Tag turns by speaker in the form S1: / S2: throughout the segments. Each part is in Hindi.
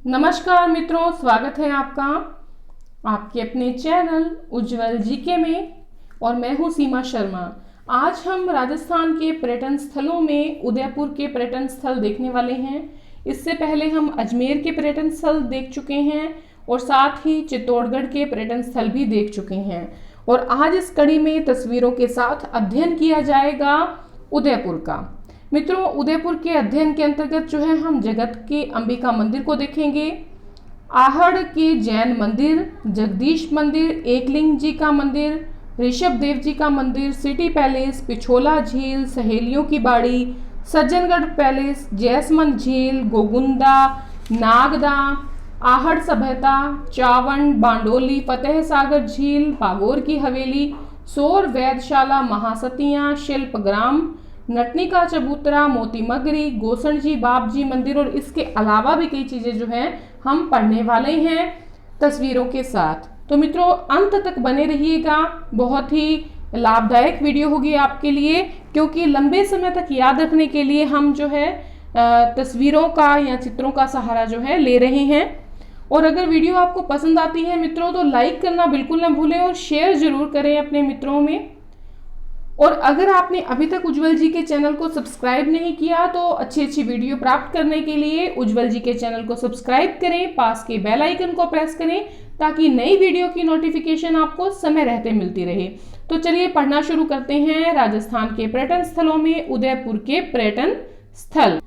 S1: नमस्कार मित्रों, स्वागत है आपका आपके अपने चैनल उज्जवल जीके में। और मैं हूं सीमा शर्मा। आज हम राजस्थान के पर्यटन स्थलों में उदयपुर के पर्यटन स्थल देखने वाले हैं। इससे पहले हम अजमेर के पर्यटन स्थल देख चुके हैं और साथ ही चित्तौड़गढ़ के पर्यटन स्थल भी देख चुके हैं। और आज इस कड़ी में तस्वीरों के साथ अध्ययन किया जाएगा उदयपुर का। मित्रों, उदयपुर के अध्ययन के अंतर्गत जो है हम जगत के अंबिका मंदिर को देखेंगे, आहड़ के जैन मंदिर, जगदीश मंदिर, एकलिंग जी का मंदिर, ऋषभ देव जी का मंदिर, सिटी पैलेस, पिछोला झील, सहेलियों की बाड़ी, सज्जनगढ़ पैलेस, जैसमंद झील, गोगुंदा, नागदा, आहड़ सभ्यता, चावंड, बांडोली, फतेह सागर झील, बागोर की हवेली, सोर वैधशाला, महासतियां, शिल्पग्राम, नटनी का चबूतरा, मोती मगरी, गोसण जी बाप जी मंदिर और इसके अलावा भी कई चीजें जो हैं हम पढ़ने वाले हैं तस्वीरों के साथ। तो मित्रों, अंत तक बने रहिएगा। बहुत ही लाभदायक वीडियो होगी आपके लिए, क्योंकि लंबे समय तक याद रखने के लिए हम जो है तस्वीरों का या चित्रों का सहारा जो है ले रहे हैं। और अगर वीडियो आपको पसंद आती है मित्रों, तो लाइक करना बिल्कुल ना भूलें और शेयर जरूर करें अपने मित्रों में। और अगर आपने अभी तक उज्जवल जी के चैनल को सब्सक्राइब नहीं किया तो अच्छी अच्छी वीडियो प्राप्त करने के लिए उज्जवल जी के चैनल को सब्सक्राइब करें, पास के बेल आइकन को प्रेस करें ताकि नई वीडियो की नोटिफिकेशन आपको समय रहते मिलती रहे। तो चलिए पढ़ना शुरू करते हैं राजस्थान के पर्यटन स्थलों में उदयपुर के पर्यटन स्थल।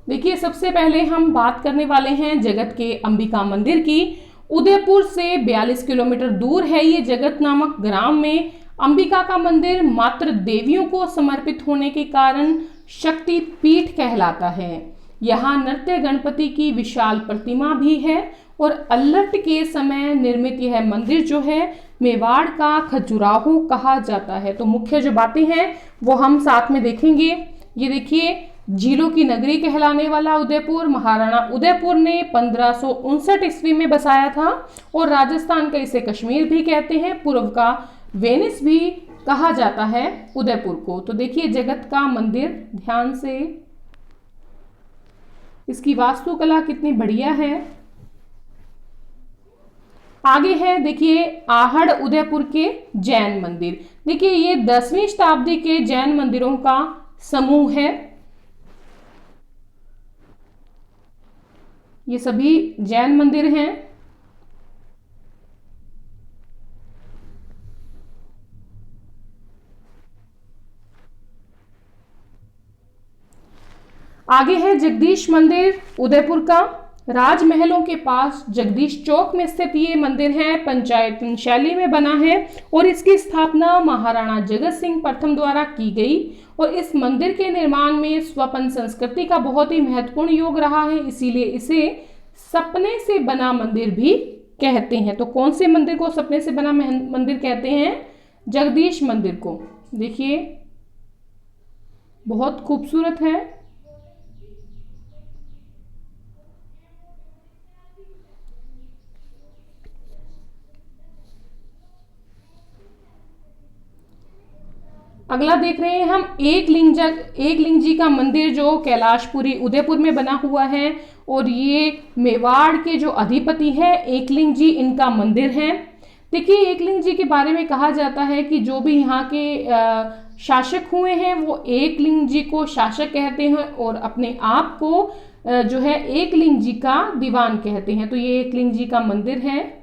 S1: देखिए, सबसे पहले हम बात करने वाले हैं जगत के अंबिका मंदिर की। उदयपुर से 42 किलोमीटर दूर है ये जगत नामक ग्राम में अंबिका का मंदिर मात्र देवियों को समर्पित होने के कारण शक्ति पीठ कहलाता है। यहाँ नृत्य गणपति की विशाल प्रतिमा भी है और अल्लट के समय निर्मित यह मंदिर जो है मेवाड़ का खजुराहो कहा जाता है। तो मुख्य जो बातें हैं वो हम साथ में देखेंगे। ये देखिए, झीलों की नगरी कहलाने वाला उदयपुर महाराणा उदयपुर ने 1559 ईस्वी में बसाया था और राजस्थान का इसे कश्मीर भी कहते हैं, पूर्व का वेनिस भी कहा जाता है उदयपुर को। तो देखिए जगत का मंदिर, ध्यान से इसकी वास्तुकला कितनी बढ़िया है। आगे है देखिए आहड़ उदयपुर के जैन मंदिर। देखिए ये 10वीं शताब्दी के जैन मंदिरों का समूह है। ये सभी जैन मंदिर हैं। आगे है जगदीश मंदिर उदयपुर का। राजमहलों के पास जगदीश चौक में स्थित ये मंदिर है, पंचायतन शैली में बना है और इसकी स्थापना महाराणा जगत सिंह प्रथम द्वारा की गई। और इस मंदिर के निर्माण में स्वपन संस्कृति का बहुत ही महत्वपूर्ण योग रहा है, इसीलिए इसे सपने से बना मंदिर भी कहते हैं। तो कौन से मंदिर को सपने से बना मंदिर कहते हैं? जगदीश मंदिर को। देखिए बहुत खूबसूरत है। अगला देख रहे हैं हम एकलिंग जी का मंदिर जो कैलाशपुरी उदयपुर में बना हुआ है और ये मेवाड़ के जो अधिपति हैं एकलिंग जी, इनका मंदिर है। देखिए एकलिंग जी के बारे में कहा जाता है कि जो भी यहाँ के शासक हुए हैं वो एकलिंग जी को शासक कहते हैं और अपने आप को जो है एकलिंग जी का दीवान कहते हैं। तो ये एकलिंग जी का मंदिर है।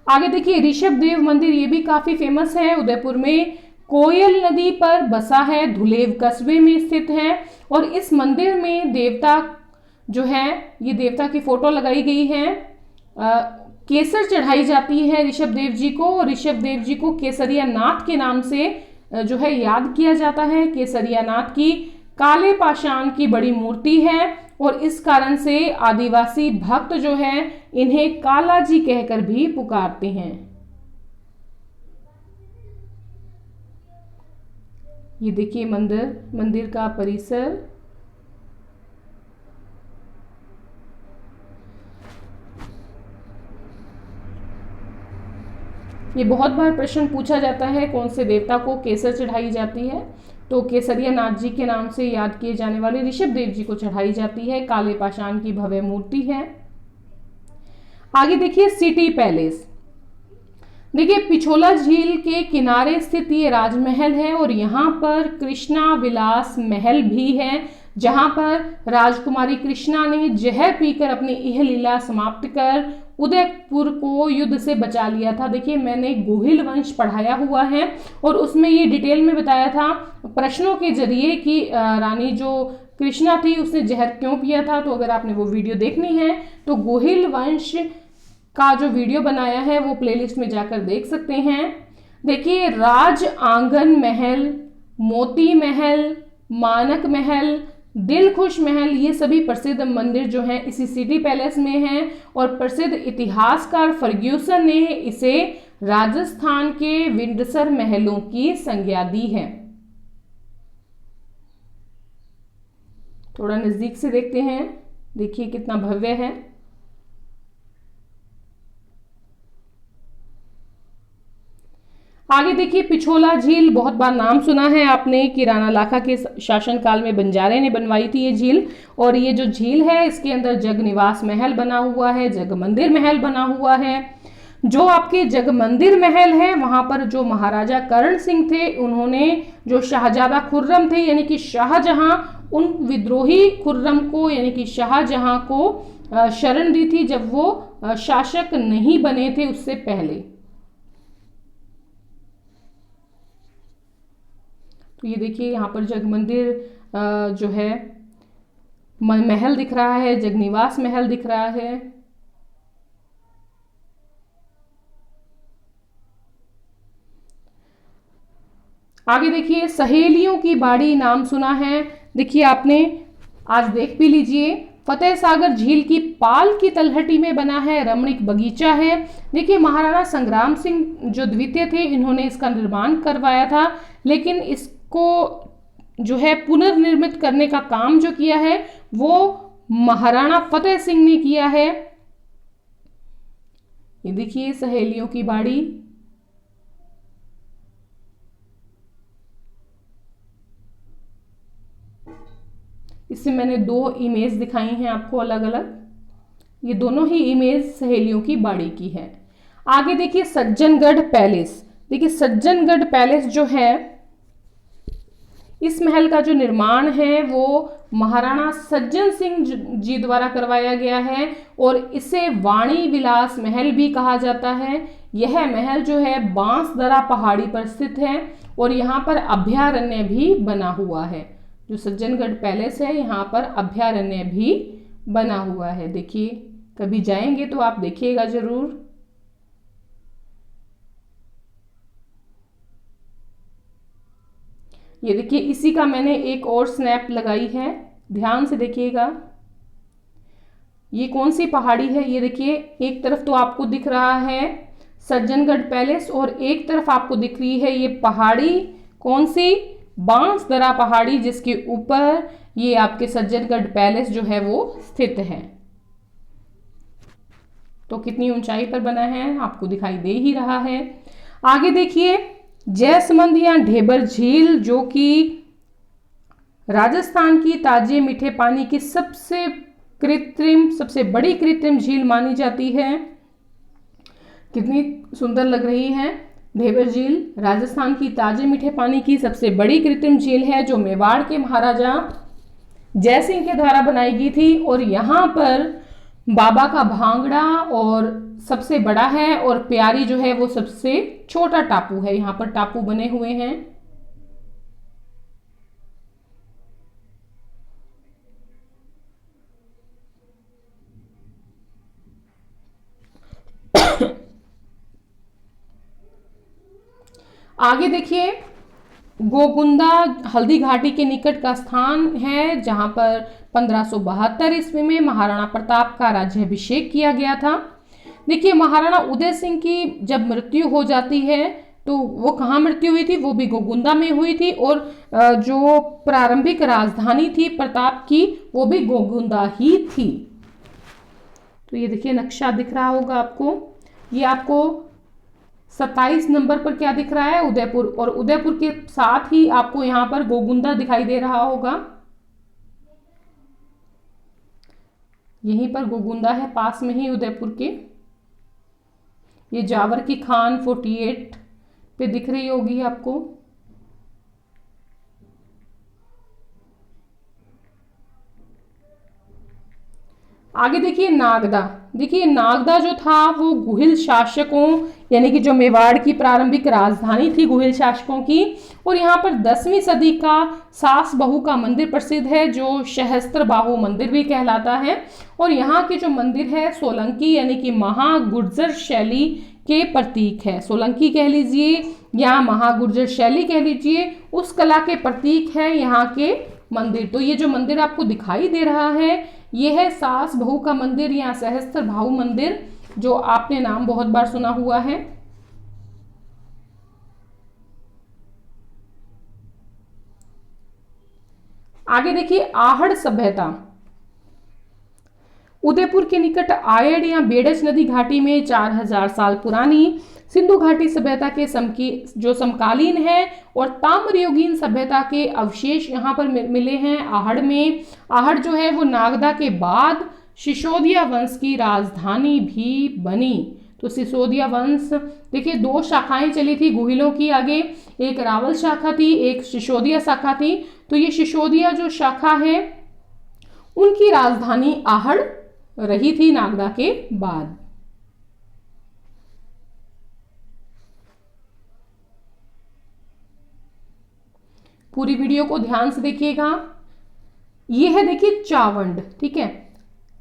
S1: आगे देखिए ऋषभ देव मंदिर, ये भी काफी फेमस है, उदयपुर में कोयल नदी पर बसा है, धुलेव कस्बे में स्थित है। और इस मंदिर में देवता जो है, ये देवता की फोटो लगाई गई है। केसर चढ़ाई जाती है ऋषभ देव जी को और ऋषभ देव जी को केसरिया नाथ के नाम से जो है याद किया जाता है। केसरिया नाथ की काले पाषाण की बड़ी मूर्ति है और इस कारण से आदिवासी भक्त जो है इन्हें काला जी कहकर भी पुकारते हैं। ये देखिए मंदिर का परिसर। ये बहुत बार प्रश्न पूछा जाता है कौन से देवता को केसर चढ़ाई जाती है। तो केसरिया नाथ जी के नाम से याद किए जाने वाले ऋषभ देव जी को चढ़ाई जाती है। काले पाषाण की भव्य मूर्ति है। आगे देखिए सिटी पैलेस। देखिए पिछोला झील के किनारे स्थित ये राजमहल है और यहाँ पर कृष्णा विलास महल भी है, जहां पर राजकुमारी कृष्णा ने जहर पीकर अपनी यह लीला समाप्त कर उदयपुर को युद्ध से बचा लिया था। देखिए मैंने गोहिल वंश पढ़ाया हुआ है और उसमें ये डिटेल में बताया था प्रश्नों के जरिए कि रानी जो कृष्णा थी उसने जहर क्यों पिया था। तो अगर आपने वो वीडियो देखनी है तो गोहिल वंश का जो वीडियो बनाया है वो प्लेलिस्ट में जाकर देख सकते हैं। देखिए राज आंगन महल, मोती महल, मानक महल, दिलखुश महल, ये सभी प्रसिद्ध मंदिर जो हैं इसी सिटी पैलेस में हैं और प्रसिद्ध इतिहासकार फर्ग्यूसन ने इसे राजस्थान के विंडसर महलों की संज्ञा दी है। थोड़ा नजदीक से देखते हैं, देखिए कितना भव्य है। आगे देखिए पिछोला झील, बहुत बार नाम सुना है आपने कि राणा लाखा के शासनकाल में बंजारे ने बनवाई थी ये झील। और ये जो झील है इसके अंदर जग निवास महल बना हुआ है, जग मंदिर महल बना हुआ है। जो आपके जग मंदिर महल है वहां पर जो महाराजा करण सिंह थे उन्होंने जो शाहजादा खुर्रम थे यानी कि शाहजहां, उन विद्रोही खुर्रम को यानी कि शाहजहां को शरण दी थी जब वो शासक नहीं बने थे उससे पहले। तो ये देखिए यहाँ पर जग मंदिर जो है महल दिख रहा है, जगनिवास महल दिख रहा है। आगे देखिए सहेलियों की बाड़ी, नाम सुना है, देखिए आपने आज देख भी लीजिए। फतेह सागर झील की पाल की तलहटी में बना है, रमणीक बगीचा है। देखिए महाराणा संग्राम सिंह जो द्वितीय थे इन्होंने इसका निर्माण करवाया था, लेकिन इसको जो है पुनर्निर्मित करने का काम जो किया है वो महाराणा फतेह सिंह ने किया है। ये देखिए सहेलियों की बाड़ी। इससे मैंने दो इमेज दिखाई हैं आपको अलग अलग, ये दोनों ही इमेज सहेलियों की बाड़ी की है। आगे देखिए सज्जनगढ़ पैलेस। देखिए सज्जनगढ़ पैलेस जो है इस महल का जो निर्माण है वो महाराणा सज्जन सिंह जी द्वारा करवाया गया है और इसे वाणी विलास महल भी कहा जाता है। यह महल जो है बांसदरा पहाड़ी पर स्थित है और यहाँ पर अभयारण्य भी बना हुआ है। जो सज्जनगढ़ पैलेस है यहाँ पर अभयारण्य भी बना हुआ है। देखिए कभी जाएंगे तो आप देखिएगा जरूर। ये देखिए इसी का मैंने एक और स्नैप लगाई है, ध्यान से देखिएगा। ये कौन सी पहाड़ी है, ये देखिए एक तरफ तो आपको दिख रहा है सज्जनगढ़ पैलेस और एक तरफ आपको दिख रही है ये पहाड़ी, कौन सी, बांसदरा पहाड़ी, जिसके ऊपर ये आपके सज्जनगढ़ पैलेस जो है वो स्थित है। तो कितनी ऊंचाई पर बना है आपको दिखाई दे ही रहा है। आगे देखिए जैसमंद या ढेबर झील जो कि राजस्थान की ताजे मीठे पानी की सबसे बड़ी कृत्रिम झील मानी जाती है। कितनी सुंदर लग रही है ढेबर झील, राजस्थान की ताजे मीठे पानी की सबसे बड़ी कृत्रिम झील है जो मेवाड़ के महाराजा जयसिंह के द्वारा बनाई गई थी। और यहाँ पर बाबा का भांगड़ा और सबसे बड़ा है और प्यारी जो है वो सबसे छोटा टापू है। यहाँ पर टापू बने हुए हैं। आगे देखिए गोकुंदा हल्दी घाटी के निकट का स्थान है जहां पर 1572 ईस्वी में महाराणा प्रताप का राज्याभिषेक किया गया था। देखिए महाराणा उदय सिंह की जब मृत्यु हो जाती है तो वो कहाँ मृत्यु हुई थी, वो भी गोकुंदा में हुई थी और जो प्रारंभिक राजधानी थी प्रताप की वो भी गोकुंदा ही थी। तो ये देखिए नक्शा दिख रहा होगा आपको, ये आपको 27 नंबर पर क्या दिख रहा है? उदयपुर। और उदयपुर के साथ ही आपको यहाँ पर गोगुंदा दिखाई दे रहा होगा, यहीं पर गोगुंदा है पास में ही उदयपुर के। ये जावर की खान 48 पे दिख रही होगी आपको। आगे देखिए नागदा। देखिए नागदा जो था वो गुहिल शासकों यानी कि जो मेवाड़ की प्रारंभिक राजधानी थी गुहिल शासकों की, और यहाँ पर 10वीं सदी का सास बहू का मंदिर प्रसिद्ध है जो सहस्त्र बाहु मंदिर भी कहलाता है। और यहाँ के जो मंदिर है सोलंकी यानी कि महागुर्जर शैली के प्रतीक है। सोलंकी कह लीजिए या महागुर्जर शैली कह लीजिए, उस कला के प्रतीक है यहाँ के मंदिर। तो ये जो मंदिर आपको दिखाई दे रहा है ये है सास बहू का मंदिर या सहस्त्र बाहु मंदिर, जो आपने नाम बहुत बार सुना हुआ है। आगे देखिए आहड़ सभ्यता। उदयपुर के निकट आयड़ या बेडज नदी घाटी में 4000 साल पुरानी सिंधु घाटी सभ्यता के जो समकालीन है और ताम्रयुगीन सभ्यता के अवशेष यहाँ पर मिले हैं आहड़ में। आहड़ जो है वो नागदा के बाद सिसोदिया वंश की राजधानी भी बनी। तो सिसोदिया वंश देखिए 2 शाखाएं चली थी गुहिलों की, आगे एक रावल शाखा थी, एक सिसोदिया शाखा थी। तो ये सिसोदिया जो शाखा है उनकी राजधानी आहड़ रही थी नागदा के बाद। पूरी वीडियो को ध्यान से देखिएगा। ये है देखिए चावंड, ठीक है।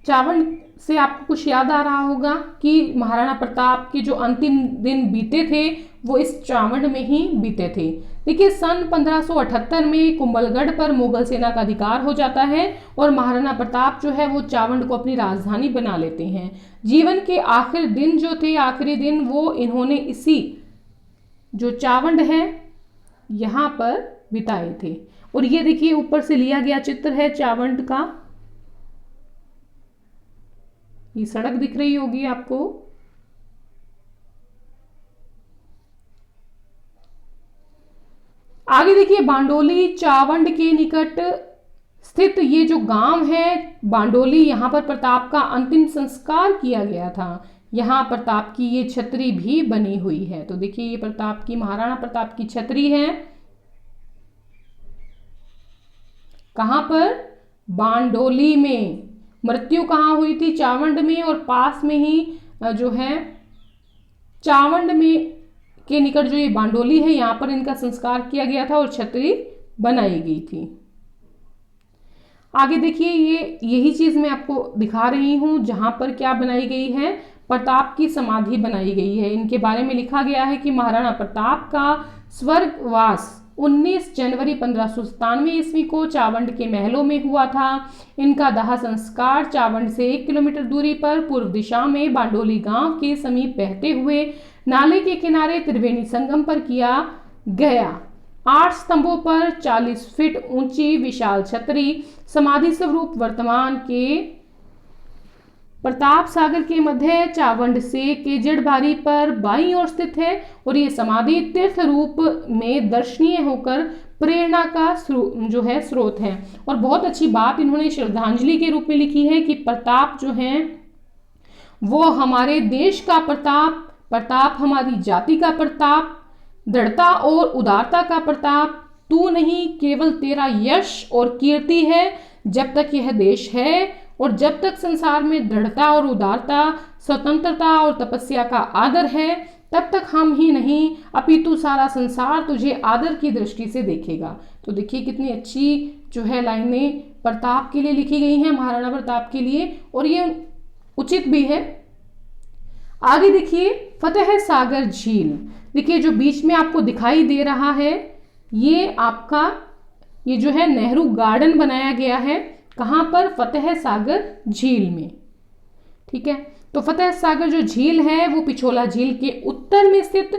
S1: चावंड से आपको कुछ याद आ रहा होगा कि महाराणा प्रताप के जो अंतिम दिन बीते थे वो इस चावंड में ही बीते थे। देखिए सन 1578 में कुंभलगढ़ पर मुगल सेना का अधिकार हो जाता है और महाराणा प्रताप जो है वो चावंड को अपनी राजधानी बना लेते हैं। जीवन के आखिरी दिन जो थे, आखिरी दिन वो इन्होंने इसी जो चावंड है यहाँ पर बिताए थे। और ये देखिए ऊपर से लिया गया चित्र है चावंड का, ये सड़क दिख रही होगी आपको। आगे देखिए बांडोली चावंड के निकट स्थित ये जो गांव है बांडोली, यहाँ पर प्रताप का अंतिम संस्कार किया गया था। यहाँ प्रताप की ये छतरी भी बनी हुई है। तो देखिए ये प्रताप की, महाराणा प्रताप की छतरी है। कहाँ पर? बांडोली में। मृत्यु कहाँ हुई थी? चावंड में। और पास में ही जो है चावंड में के निकट जो ये बांडोली है यहाँ पर इनका संस्कार किया गया था और छतरी बनाई गई थी। आगे देखिए ये यही चीज मैं आपको दिखा रही हूं जहां पर क्या बनाई गई है, प्रताप की समाधि बनाई गई है। इनके बारे में लिखा गया है कि महाराणा प्रताप का स्वर्गवास 19 जनवरी 1597 ईस्वी को चावंड के महलों में हुआ था। इनका दाह संस्कार चावंड से 1 किलोमीटर दूरी पर पूर्व दिशा में बांडोली गांव के समीप बहते हुए नाले के किनारे त्रिवेणी संगम पर किया गया। 8 स्तंभों पर 40 फीट ऊंची विशाल छतरी समाधि स्वरूप वर्तमान के प्रताप सागर के मध्य चावंड से केजड़बारी पर बाईं ओर स्थित है और ये समाधि तीर्थ रूप में दर्शनीय होकर प्रेरणा का जो है स्रोत है। और बहुत अच्छी बात इन्होंने श्रद्धांजलि के रूप में लिखी है कि प्रताप जो है वो हमारे देश का प्रताप, प्रताप हमारी जाति का प्रताप, दृढ़ता और उदारता का प्रताप, तू नहीं केवल तेरा यश और कीर्ति है। जब तक यह देश है और जब तक संसार में दृढ़ता और उदारता, स्वतंत्रता और तपस्या का आदर है, तब तक हम ही नहीं अपितु सारा संसार तुझे आदर की दृष्टि से देखेगा। तो देखिए कितनी अच्छी जो है लाइनें प्रताप के लिए लिखी गई हैं, महाराणा प्रताप के लिए, और ये उचित भी है। आगे देखिए फतेह सागर झील। देखिए जो बीच में आपको दिखाई दे रहा है ये आपका ये जो है नेहरू गार्डन बनाया गया है। कहाँ पर? फतेह सागर झील में। ठीक है, तो फतेह सागर जो झील है वो पिछोला झील के उत्तर में स्थित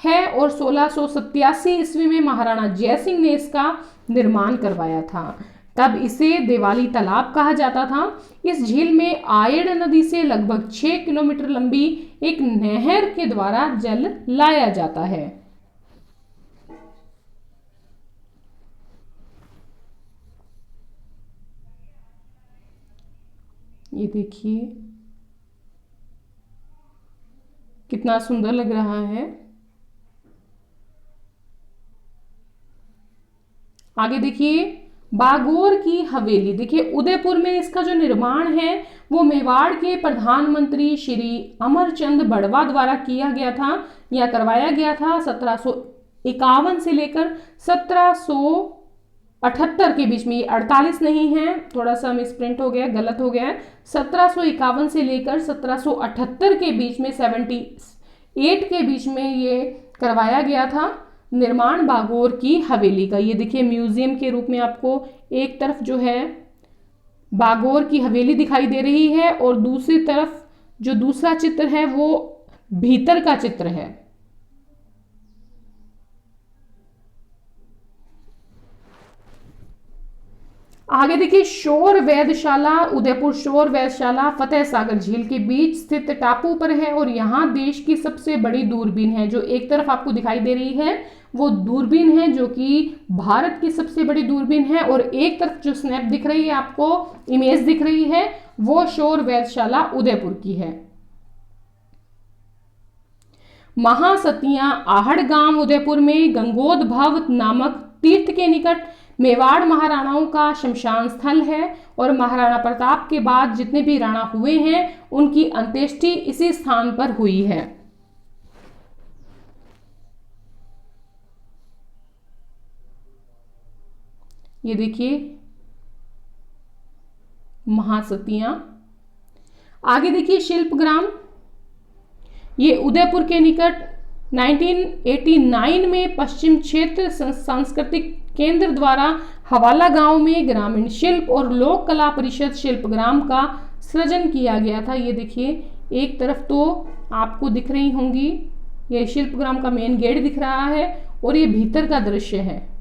S1: है और 1687 ईस्वी में महाराणा जयसिंह ने इसका निर्माण करवाया था। तब इसे देवाली तालाब कहा जाता था। इस झील में आयड़ नदी से लगभग 6 किलोमीटर लंबी एक नहर के द्वारा जल लाया जाता है। ये देखिए कितना सुंदर लग रहा है। आगे देखिए बागोर की हवेली। देखिए उदयपुर में इसका जो निर्माण है वो मेवाड़ के प्रधानमंत्री श्री अमरचंद बड़वा द्वारा किया गया था या करवाया गया था। 1751 से लेकर 1778 के बीच में, ये 48 नहीं है, थोड़ा सा मिसप्रिंट हो गया, गलत हो गया है। 1751 से लेकर 1778 के बीच में, 78 के बीच में ये करवाया गया था निर्माण बागोर की हवेली का। ये देखिए म्यूजियम के रूप में आपको एक तरफ जो है बागोर की हवेली दिखाई दे रही है और दूसरी तरफ जो दूसरा चित्र है वो भीतर का चित्र है। आगे देखिए शोर वेधशाला। उदयपुर शोर वेधशाला फतेह सागर झील के बीच स्थित टापू पर है और यहाँ देश की सबसे बड़ी दूरबीन है। जो एक तरफ आपको दिखाई दे रही है वो दूरबीन है जो कि भारत की सबसे बड़ी दूरबीन है, और एक तरफ जो स्नैप दिख रही है आपको, इमेज दिख रही है, वो शोर वेधशाला उदयपुर की है। महासतियां आहड़ गांव उदयपुर में गंगोदभव नामक तीर्थ के निकट मेवाड़ महाराणाओं का शमशान स्थल है और महाराणा प्रताप के बाद जितने भी राणा हुए हैं उनकी अंत्येष्टि इसी स्थान पर हुई है। ये देखिए महासतियां। आगे देखिए शिल्पग्राम। ये उदयपुर के निकट 1989 में पश्चिम क्षेत्र सांस्कृतिक केंद्र द्वारा हवाला गांव में ग्रामीण शिल्प और लोक कला परिषद शिल्पग्राम का सृजन किया गया था। ये देखिए एक तरफ तो आपको दिख रही होंगी, ये शिल्पग्राम का मेन गेट दिख रहा है और ये भीतर का दृश्य है।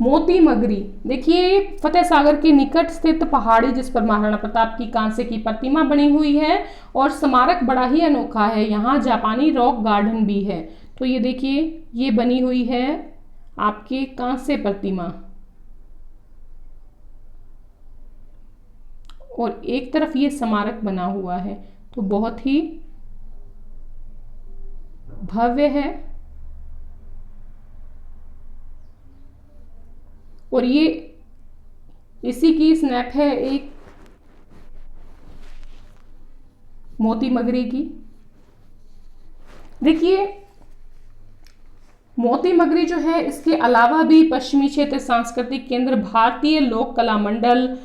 S1: मोती मगरी। देखिए फतेह सागर के निकट स्थित पहाड़ी जिस पर महाराणा प्रताप की कांसे की प्रतिमा बनी हुई है और स्मारक बड़ा ही अनोखा है। यहाँ जापानी रॉक गार्डन भी है। तो ये देखिए ये बनी हुई है आपकी कांसे प्रतिमा और एक तरफ ये स्मारक बना हुआ है, तो बहुत ही भव्य है। और ये इसी की स्नैप है एक मोती मगरी की। देखिए मोती मगरी जो है इसके अलावा भी पश्चिमी क्षेत्र सांस्कृतिक केंद्र, भारतीय लोक कला मंडल,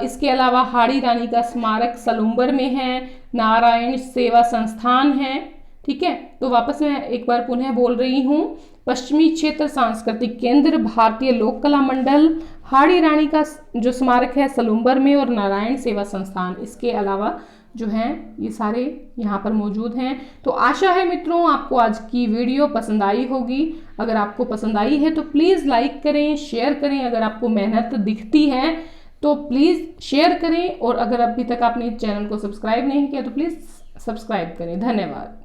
S1: इसके अलावा हाड़ी रानी का स्मारक सलूम्बर में है, नारायण सेवा संस्थान है। ठीक है, तो वापस मैं एक बार पुनः बोल रही हूँ, पश्चिमी क्षेत्र सांस्कृतिक केंद्र, भारतीय लोक कला मंडल, हाड़ी रानी का जो स्मारक है सलूम्बर में और नारायण सेवा संस्थान, इसके अलावा जो हैं ये सारे यहाँ पर मौजूद हैं। तो आशा है मित्रों आपको आज की वीडियो पसंद आई होगी। अगर आपको पसंद आई है तो प्लीज़ लाइक करें, शेयर करें। अगर आपको मेहनत दिखती है तो प्लीज़ शेयर करें और अगर अभी तक आपने चैनल को सब्सक्राइब नहीं किया तो प्लीज़ सब्सक्राइब करें। धन्यवाद।